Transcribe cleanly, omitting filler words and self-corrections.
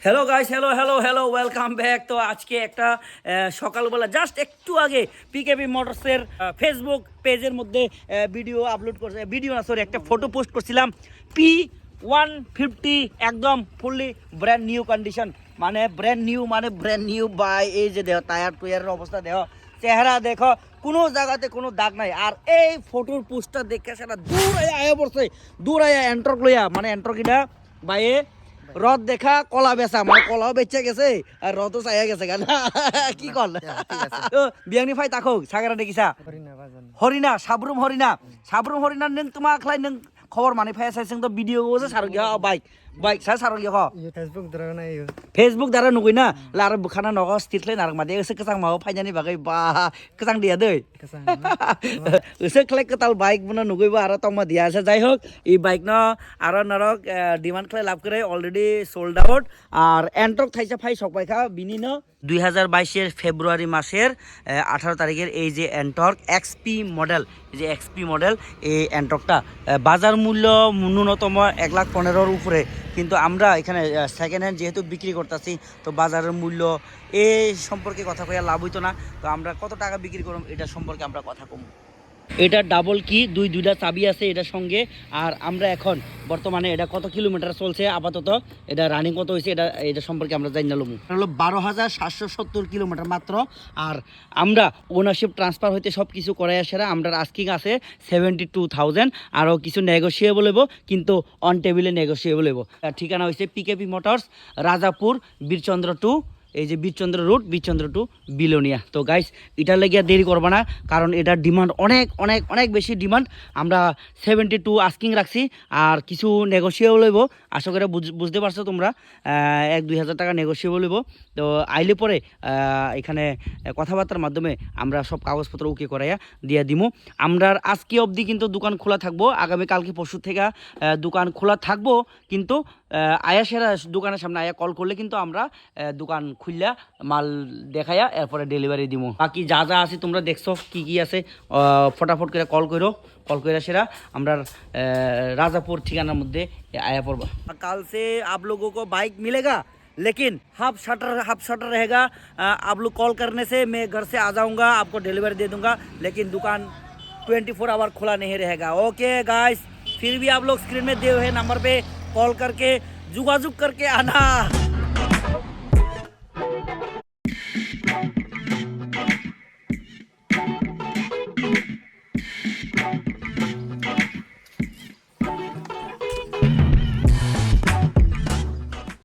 Hello guys, hello hello hello, welcome back. তো আজকে একটা সকালবেলা জাস্ট একটু আগে পিকেবি মোটরসের ফেসবুক পেজের মধ্যে ভিডিও আপলোড করছে, ভিডিও না সরি, একটা ফটো পোস্ট করছিলাম। P150 একদম ফুললি ব্র্যান্ড নিউ কন্ডিশন, মানে ব্র্যান্ড নিউ বাই। এই যে দেহ টায়ার টুয়ারের অবস্থা দেহ, চেহারা দেখো, কোনো জায়গাতে কোনো দাগ নাই। আর এই ফটোর পোস্টটা দেখে সেটা দূর আয়া পড়ছে, দূর আয়া এন্ট্রক লইয়া, মানে এন্ট্রক এটা বাইয়ে রদ দেখা কলা বেচা, মানে কলাও বেচে গেছে আর রদও চাইয়া গেছে গান কি কল বিয়াংনি ফাই তাকো সাগরা দেখিছা হরিণা সাবরুম হরিণা নों তোমা খাই नों খবর মানে ফাই চাইছেন তো ভিডিও গছে সার গিয়া বাইক সার গিয়া फेसबुक द्वारा नुगै ना लार बुखाना नग स्टिटलाय नारक मादे एसे कसां माबा फाइनानि बागै बा कसां दिया दै एसे खले कताल बाइक बना नुगैबो आरो तमा दिया আছে যাই হোক এই বাইক ন আরো নরক ডিমান্ড খলে লাভ করে অলরেডি সোল্ড আউট। আর এন্টক থাইছে ফাই সবাইখা বিনি ন 2022 এর ফেব্রুয়ারি মাসের 18 তারিখের এই যে এন্টর্ক এক্সপি মডেল, এই যে এক্সপি মডেল, এই এন্টর্কটা বাজার মূল্য ন্যূনতম 1,15,000 উপরে, কিন্তু আমরা এখানে সেকেন্ড হ্যান্ড যেহেতু বিক্রি করতেছি তো বাজারের মূল্য এই সম্পর্কে কথা কইয়া লাভ হইতো না। তো আমরা কত টাকা বিক্রি করব এটা সম্পর্কে আমরা কথা কম। এটা ডাবল কি দুইটা চাবি আছে এটার সঙ্গে। আর আমরা এখন বর্তমানে এটা কত কিলোমিটার চলছে আপাতত, এটা রানিং কত হয়েছে এটা সম্পর্কে আমরা জানি না। হলো 12,770 কিলোমিটার মাত্র। আর আমরা ওনারশিপ ট্রান্সফার হইতে সব কিছু করাই আসে আমরা আস্কিং আছে 72,000, আরও কিছু নেগোসিয়েবল হইব, কিন্তু অন টেবিলে নেগোসিয়েবল হইব। ঠিকানা হয়েছে পিকেপি মোটরস, রাজাপুর, বীরচন্দ্র 2, এই যে বীরচন্দ্র রোড, বীরচন্দ্র 2, বিলোনিয়া। তো গাইস এটার লেগে দেরি করবো না, কারণ এটার ডিমান্ড অনেক অনেক অনেক বেশি ডিমান্ড। আমরা 72 আস্কিং রাখছি, আর কিছু নেগোসিয়েবল হইব। আশা করে বুঝতে পারছো তোমরা, 1-2 হাজার টাকা নেগোসিয়েবল হইব। তো আইলে পরে এখানে কথাবার্তার মাধ্যমে আমরা সব কাগজপত্র ওকে করাইয়া দিয়ে দিমু। আমরা আজকে অবধি কিন্তু দোকান খোলা থাকবো, আগামী কালকে পরশু থেকে দোকান খোলা থাকবো, কিন্তু আয়া সেরা দোকানের সামনে আয়া কল করলে কিন্তু আমরা দোকান খুললা মাল দেখাইয়া এরপরে ডেলিভারি দিব। বাকি যা যা আছে তোমরা দেখছো কি আছে, ফটাফট করে কল করে সেরা আমরা राजापुर ठिकाना मध्य आया पड़बा। कल से आप लोगों को बाइक मिलेगा, लेकिन हाफ शटर रहेगा। आप लोग कॉल करने से मैं घर से आ जाऊंगा, आपको डिलीवरी दे दूंगा, लेकिन दुकान 24 आवर खुला नहीं रहेगा। ओके गाइस, फिर भी आप लोग स्क्रीन में दिए हुए नंबर पे कॉल करके जोगाजोग करके आना।